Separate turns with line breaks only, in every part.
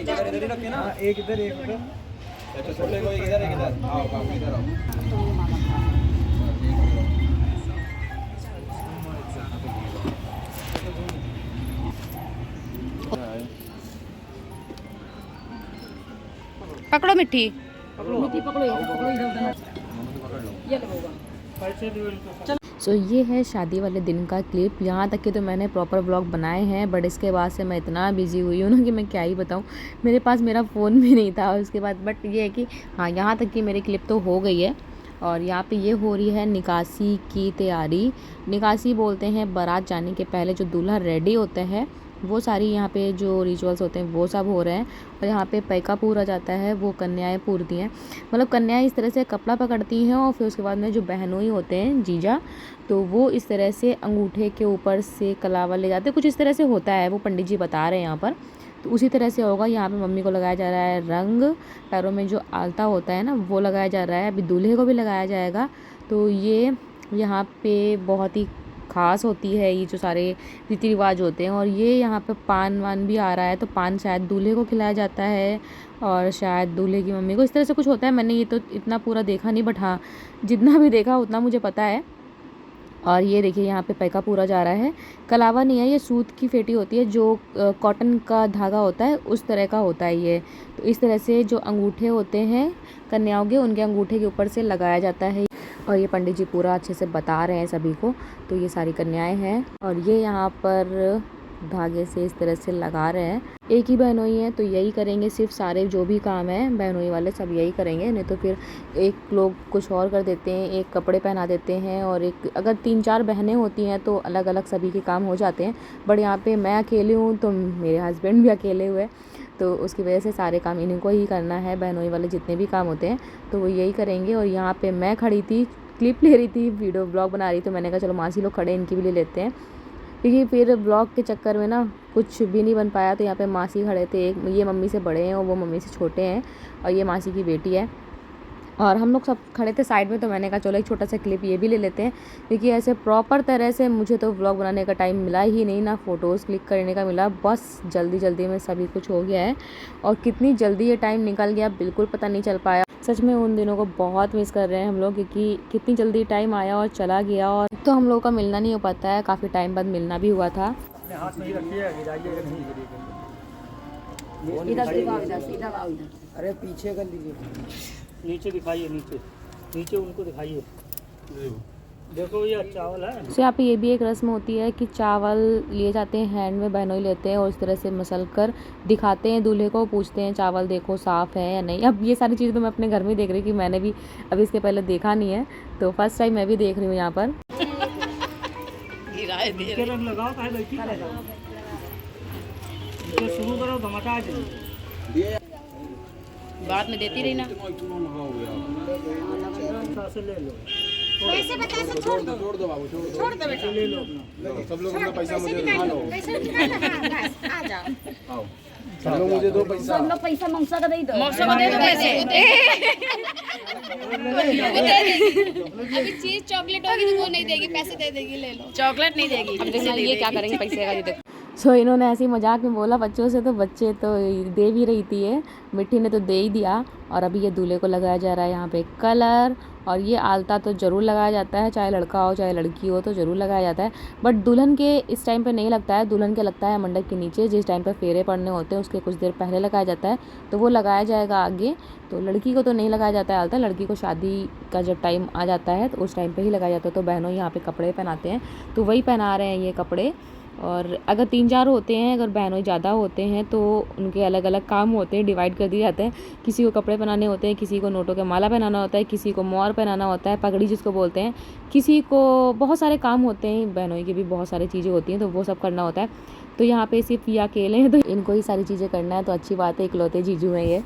इधर ही रखे ना, एक इधर एक उधर। अच्छा छोटे को एक इधर आओ काम इधर आओ।
पकड़ो मिट्टी। सो ये है शादी वाले दिन का क्लिप। यहाँ तक कि तो मैंने प्रॉपर व्लॉग बनाए हैं, बट इसके बाद से मैं इतना बिजी हुई हूँ ना कि मैं क्या ही बताऊँ। मेरे पास मेरा फ़ोन भी नहीं था उसके बाद, बट ये है कि हाँ, यहाँ तक कि मेरी क्लिप तो हो गई है। और यहाँ पे ये हो रही है निकासी की तैयारी। निकासी बोलते हैं बारात जाने के पहले जो दूल्हा रेडी होते हैं, वो सारी यहाँ पे जो रिचुअल्स होते हैं वो सब हो रहे हैं। और यहाँ पे पैका पूरा जाता है, वो कन्याएं पूरती हैं। मतलब कन्याएं इस तरह से कपड़ा पकड़ती हैं और फिर उसके बाद में जो बहनोई होते हैं, जीजा, तो वो इस तरह से अंगूठे के ऊपर से कलावा ले जाते हैं। कुछ इस तरह से होता है, वो पंडित जी बता रहे हैं यहाँ पर। तो उसी तरह से होगा। यहाँ पे मम्मी को लगाया जा रहा है रंग, पैरों में जो आलता होता है ना वो लगाया जा रहा है। अभी दूल्हे को भी लगाया जाएगा। तो ये यहाँ पे बहुत ही ख़ास होती है ये जो सारे रीति रिवाज होते हैं। और ये यहाँ पे पान वान भी आ रहा है, तो पान शायद दूल्हे को खिलाया जाता है और शायद दूल्हे की मम्मी को, इस तरह से कुछ होता है। मैंने ये तो इतना पूरा देखा नहीं, बट हाँ जितना भी देखा उतना मुझे पता है। और ये देखिए यहाँ पे पैका पूरा जा रहा है। कलावा नहीं है, ये सूत की फेटी होती है, जो कॉटन का धागा होता है उस तरह का होता है ये। तो इस तरह से जो अंगूठे होते हैं कन्याओं के, उनके अंगूठे के ऊपर से लगाया जाता है। और ये पंडित जी पूरा अच्छे से बता रहे हैं सभी को। तो ये सारी कन्याएं हैं और ये यहाँ पर धागे से इस तरह से लगा रहे हैं। एक ही बहनोई है तो यही करेंगे, सिर्फ सारे जो भी काम है बहनोई वाले सब यही करेंगे। नहीं तो फिर एक लोग कुछ और कर देते हैं, एक कपड़े पहना देते हैं, और एक अगर 3-4 बहनें होती हैं तो अलग अलग सभी के काम हो जाते हैं। बट यहाँ पे मैं अकेली हूँ, तो मेरे हस्बैंड भी अकेले हुए, तो उसकी वजह से सारे काम इन्हीं को ही करना है। बहनोई वाले जितने भी काम होते हैं तो वो यही करेंगे। और यहाँ पे मैं खड़ी थी, क्लिप ले रही थी, वीडियो ब्लॉग बना रही, तो मैंने कहा चलो मासी लोग खड़े इनकी भी ले लेते हैं, क्योंकि फिर ब्लॉग के चक्कर में ना कुछ भी नहीं बन पाया। तो यहाँ पे मासी खड़े थे, एक ये मम्मी से बड़े हैं और वो मम्मी से छोटे हैं, और ये मासी की बेटी है। और हम लोग सब खड़े थे साइड में, तो मैंने कहा चलो एक छोटा सा क्लिप ये भी ले लेते हैं, क्योंकि ऐसे प्रॉपर तरह से मुझे तो व्लॉग बनाने का टाइम मिला ही नहीं, ना फ़ोटोज़ क्लिक करने का मिला। बस जल्दी जल्दी में सभी कुछ हो गया है, और कितनी जल्दी ये टाइम निकल गया बिल्कुल पता नहीं चल पाया। सच में उन दिनों को बहुत मिस कर रहे हैं हम लोग, क्योंकि कितनी जल्दी टाइम आया और चला गया। और तो हम लोगों का मिलना नहीं हो पाता है, काफ़ी टाइम बाद मिलना भी हुआ था।
हाथ में ही रखिए, गिराइएगा नहीं गिरेगा। अरे पीछे कर लीजिए, नीचे दिखाइए, नीचे नीचे उनको दिखाइए। देखो ये चावल है।
तो यहाँ पे ये भी एक रस्म होती है कि चावल लिए जाते हैं, हैंड में बहनोई लेते हैं और इस तरह से मसल कर दिखाते हैं दूल्हे को, पूछते हैं चावल देखो साफ़ है या नहीं। अब ये सारी चीज़ तो मैं अपने घर में देख रही, कि मैंने भी अभी इसके पहले देखा नहीं है, तो फर्स्ट टाइम मैं भी देख रही हूँ यहाँ पर।
शुरू करो धमाका
बाद में देती रही ना।
ले लो,
पैसे बता सब छोड़ दो बाबू, छोड़ दो बेटा,
ले लो अपना।
सब लोग अपना पैसा मुझे आ जाओ, आओ सब लोग मुझे दो पैसा, सब लोग पैसा मौसा का दे दो,
मौसा को दे दो पैसे।
अभी चीज चॉकलेट होगी तो वो नहीं देगी, पैसे दे देगी, ले लो।
चॉकलेट नहीं देगी। अब देखना ये क्या करेंगे पैसे का, ये देखो। सो इन्होंने ऐसे ही मजाक में बोला बच्चों से, तो बच्चे तो दे भी रही थी, ये मिट्टी ने तो दे ही दिया। और अभी ये दूल्हे को लगाया जा रहा है यहाँ पे कलर, और ये आलता तो ज़रूर लगाया जाता है, चाहे लड़का हो चाहे लड़की हो तो ज़रूर लगाया जाता है। बट दुल्हन के इस टाइम पे नहीं लगता है, दुल्हन के लगता है मंडप के नीचे, जिस टाइम पे फेरे पड़ने होते हैं उसके कुछ देर पहले लगाया जाता है, तो वो लगाया जाएगा आगे। तो लड़की को तो नहीं लगाया जाता है आलता, लड़की को शादी का जब टाइम आ जाता है तो उस टाइम पर ही लगाया जाता है। तो बहनों यहाँ पर कपड़े पहनाते हैं, तो वही पहना रहे हैं ये कपड़े। और अगर 3-4 होते हैं, अगर बहनोई ज़्यादा होते हैं तो उनके अलग अलग काम होते हैं, डिवाइड कर दिए जाते हैं। किसी को कपड़े पहनाने होते हैं, किसी को नोटों के माला पहनाना होता है, किसी को मोर पहनाना होता है, पगड़ी जिसको बोलते हैं, किसी को बहुत सारे काम होते हैं। बहनोई की भी बहुत सारी चीज़ें होती हैं, तो वो सब करना होता है। तो यहाँ पे सिर्फ ये अकेले हैं, तो इनको ही सारी चीज़ें करना है, तो अच्छी बात है, इकलौते जीजू हैं ये।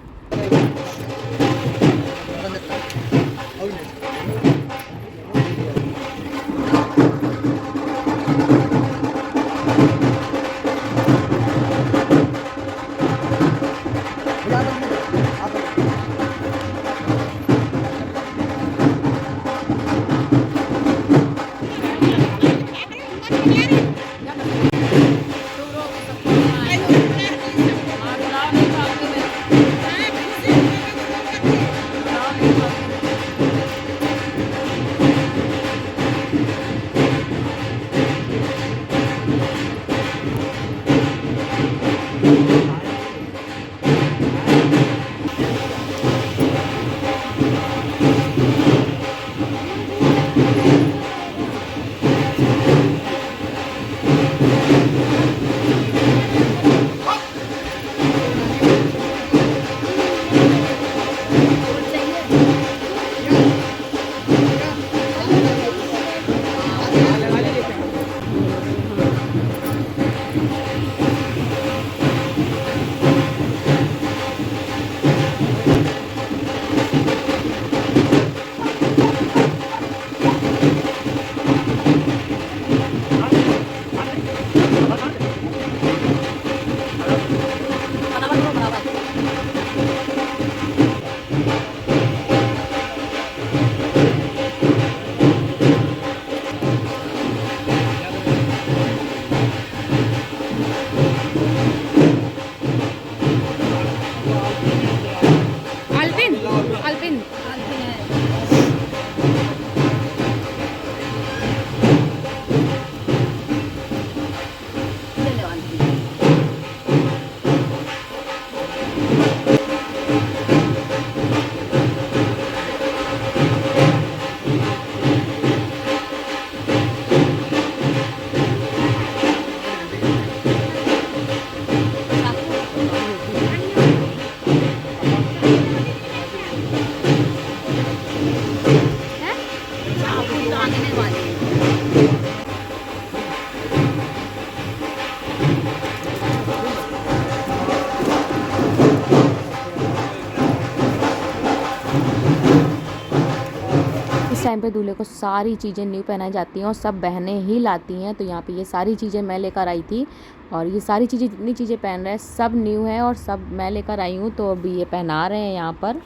टाइम पे दूल्हे को सारी चीज़ें न्यू पहनाई जाती हैं और सब बहनें ही लाती हैं। तो यहाँ पे ये सारी चीज़ें मैं लेकर आई थी और ये सारी चीज़ें जितनी चीज़ें पहन रहे हैं सब न्यू है और सब मैं लेकर आई हूँ। तो अभी ये पहना रहे हैं यहाँ पर।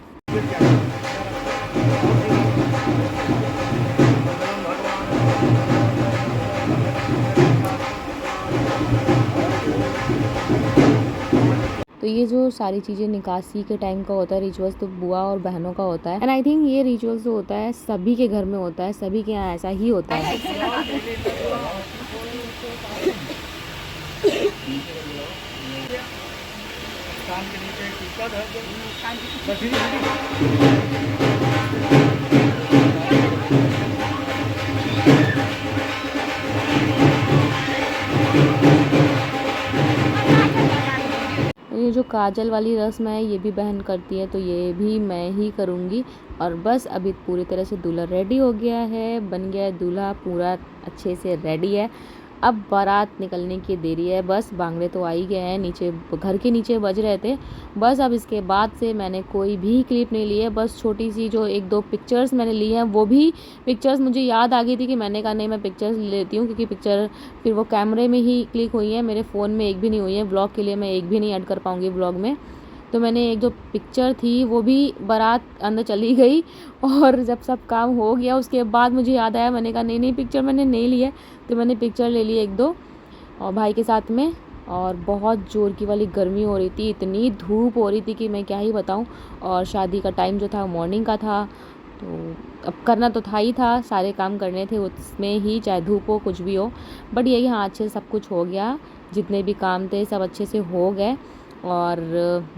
तो ये जो सारी चीज़ें निकासी के टाइम का होता है रिचुअल्स, तो बुआ और बहनों का होता है। एंड आई थिंक ये रिचुअल्स जो होता है सभी के घर में होता है, सभी के यहाँ ऐसा ही होता है। ये जो काजल वाली रस्म है ये भी बहन करती है, तो ये भी मैं ही करूँगी। और बस अभी पूरी तरह से दूल्हा रेडी हो गया है, बन गया है दूल्हा, पूरा अच्छे से रेडी है। अब बारात निकलने की देरी है, बस बांगड़े तो आ ही गए हैं, नीचे घर के नीचे बज रहे थे। बस अब इसके बाद से मैंने कोई भी क्लिप नहीं ली है, बस छोटी सी जो 1-2 पिक्चर्स मैंने ली हैं, वो भी पिक्चर्स मुझे याद आ गई थी कि मैंने कहा नहीं मैं पिक्चर्स लेती हूँ, क्योंकि पिक्चर फिर वो कैमरे में ही क्लिक हुई है, मेरे फ़ोन में एक भी नहीं हुई है। व्लॉग के लिए मैं एक भी नहीं ऐड कर पाऊँगी व्लॉग में। तो मैंने एक जो पिक्चर थी वो भी बारात अंदर चली गई और जब सब काम हो गया उसके बाद मुझे याद आया, मैंने कहा नहीं पिक्चर मैंने नहीं ली है। तो मैंने पिक्चर ले ली 1-2 और भाई के साथ में। और बहुत ज़ोर की वाली गर्मी हो रही थी, इतनी धूप हो रही थी कि मैं क्या ही बताऊं। और शादी का टाइम जो था मॉर्निंग का था, तो अब करना तो था ही था, सारे काम करने थे उसमें ही, चाहे धूप हो कुछ भी हो। बट ये हाँ अच्छे से सब कुछ हो गया, जितने भी काम थे सब अच्छे से हो गए। और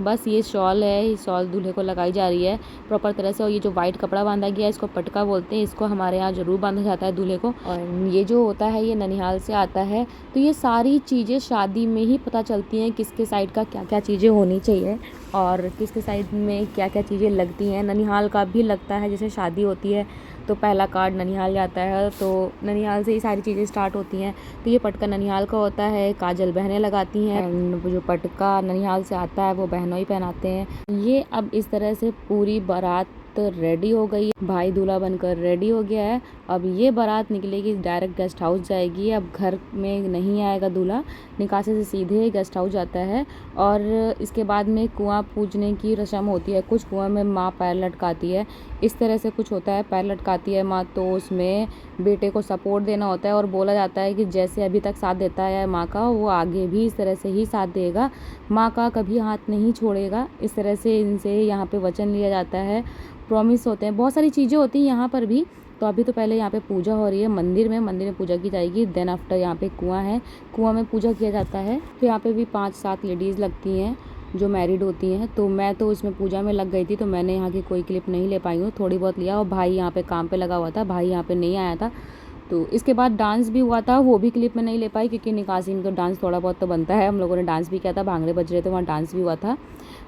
बस ये शॉल है, ये शॉल दूल्हे को लगाई जा रही है प्रॉपर तरह से। और ये जो वाइट कपड़ा बांधा गया है इसको पटका बोलते हैं, इसको हमारे यहाँ ज़रूर बांधा जाता है दूल्हे को। और ये जो होता है ये ननिहाल से आता है। तो ये सारी चीज़ें शादी में ही पता चलती हैं, किसके साइड का क्या क्या चीज़ें होनी चाहिए और किसके साइड में क्या क्या चीज़ें लगती हैं। ननिहाल का भी लगता है, जैसे शादी होती है तो पहला कार्ड ननिहाल जाता है, तो ननिहाल से ही सारी चीज़ें स्टार्ट होती हैं। तो ये पटका ननिहाल का होता है, काजल बहनें लगाती हैं, एंड जो पटका ननिहाल से आता है वो बहनों ही पहनाते हैं। ये अब इस तरह से पूरी बारात रेडी हो गई, भाई दूल्हा बनकर रेडी हो गया है। अब ये बारात निकलेगी, डायरेक्ट गेस्ट हाउस जाएगी। अब घर में नहीं आएगा दूल्हा, निकासी से सीधे गेस्ट हाउस जाता है। और इसके बाद में कुआं पूजने की रस्म होती है, कुछ कुआं में माँ पैर लटकाती है, इस तरह से कुछ होता है, पैर लटकाती है माँ। तो उसमें बेटे को सपोर्ट देना होता है और बोला जाता है कि जैसे अभी तक साथ देता है माँ का, वो आगे भी इस तरह से ही साथ देगा, माँ का कभी हाथ नहीं छोड़ेगा। इस तरह से इनसे यहाँ पे वचन लिया जाता है, प्रॉमिस होते हैं, बहुत सारी चीज़ें होती हैं यहाँ पर भी। तो अभी तो पहले यहाँ पे पूजा हो रही है मंदिर में पूजा की जाएगी। देन आफ्टर यहाँ पे कुआं है, कुआं में पूजा किया जाता है। तो यहाँ पे भी 5-7 लेडीज़ लगती हैं जो मैरिड होती हैं। तो मैं तो इसमें पूजा में लग गई थी, तो मैंने यहाँ की कोई क्लिप नहीं ले पाई हूँ, थोड़ी बहुत लिया। और भाई यहाँ पे काम पे लगा हुआ था, भाई यहाँ पे नहीं आया था। तो इसके बाद डांस भी हुआ था, वो भी क्लिप में नहीं ले पाई, क्योंकि निकासी में तो डांस थोड़ा बहुत तो बनता है। हम लोगों ने डांस भी किया था, भांगड़े बज रहे थे, वहाँ डांस भी हुआ था।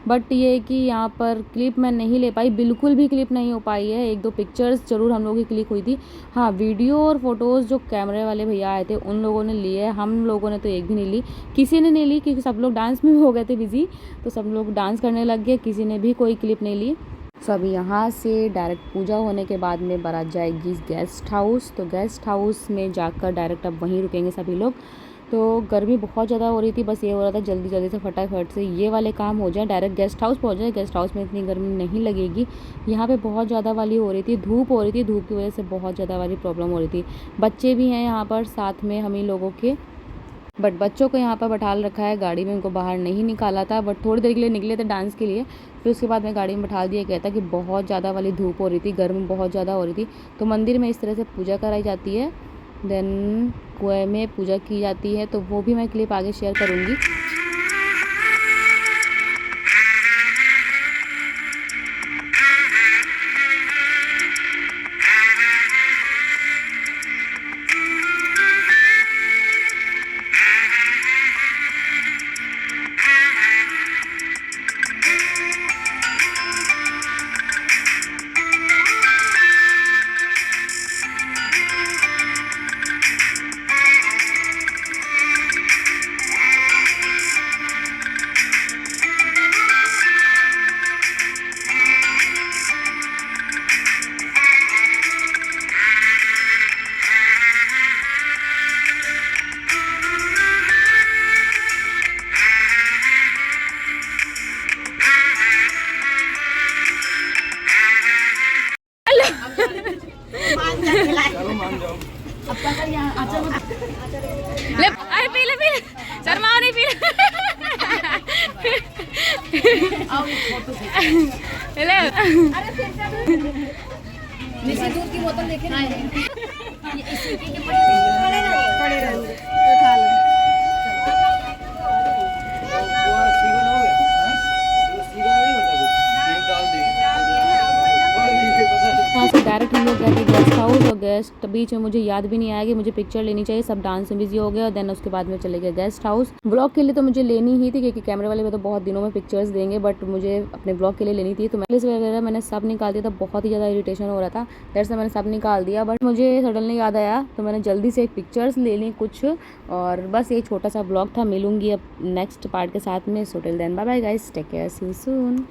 बट ये है कि यहाँ पर क्लिप मैं नहीं ले पाई, बिल्कुल भी क्लिप नहीं हो पाई है। 1-2 पिक्चर्स ज़रूर हम लोगों की क्लिक हुई थी। हाँ, वीडियो और फोटोज़ जो कैमरे वाले भैया आए थे उन लोगों ने लिए, हम लोगों ने तो एक भी नहीं ली, किसी ने नहीं ली, क्योंकि सब लोग डांस में हो गए थे बिजी, तो सब लोग डांस करने लग गए, किसी ने भी कोई क्लिप नहीं ली। सो अभी यहाँ से डायरेक्ट पूजा होने के बाद में बारात जाएगी गेस्ट हाउस। तो गेस्ट हाउस में जाकर डायरेक्ट अब वहीं रुकेंगे सभी लोग। तो गर्मी बहुत ज़्यादा हो रही थी, बस ये हो रहा था जल्दी जल्दी से फटाफट से ये वाले काम हो जाए, डायरेक्ट गेस्ट हाउस पहुँच जाए। गेस्ट हाउस में इतनी गर्मी नहीं लगेगी। यहाँ पे बहुत ज़्यादा वाली हो रही थी, धूप हो रही थी, धूप की वजह से बहुत ज़्यादा वाली प्रॉब्लम हो रही थी। बच्चे भी हैं यहाँ पर साथ में हम ही लोगों के, बट बच्चों को यहाँ पर बैठाल रखा है, गाड़ी में उनको बाहर नहीं निकाला था। बट थोड़ी देर के लिए निकले थे डांस के लिए, फिर उसके बाद में गाड़ी में बैठा दिया गया था कि बहुत ज़्यादा वाली धूप हो रही थी, गर्मी बहुत ज़्यादा हो रही थी। तो मंदिर में इस तरह से पूजा कराई जाती है, देन कुएं में पूजा की जाती है। तो वो भी मैं क्लिप आगे शेयर करूँगी। ले अरे पी ले शर्माओ नहीं पी ले
निशी दूध की बोतल देखे ना
वहाँ से डायरेक्ट हम लोग गए थे गेस्ट हाउस और गेस्ट बीच में मुझे याद भी नहीं आया कि मुझे पिक्चर लेनी चाहिए, सब डांस में बिजी हो गया और देन उसके बाद में चले गए गेस्ट हाउस। व्लॉग के लिए तो मुझे लेनी ही थी क्योंकि कैमरे वाले में तो बहुत दिनों में पिक्चर्स देंगे, बट मुझे अपने व्लॉग के लिए लेनी थी तो मैं वगैरह मैंने सब निकाल दिया था। बहुत ही ज़्यादा इरिटेशन हो रहा था, देर से मैंने सब निकाल दिया, बट मुझे सडनली याद आया तो मैंने जल्दी से पिक्चर्स ले ली कुछ। और बस ये छोटा सा व्लॉग था, मिलूंगी अब नेक्स्ट पार्ट के साथ में। So till then bye bye guys, take care, see you soon.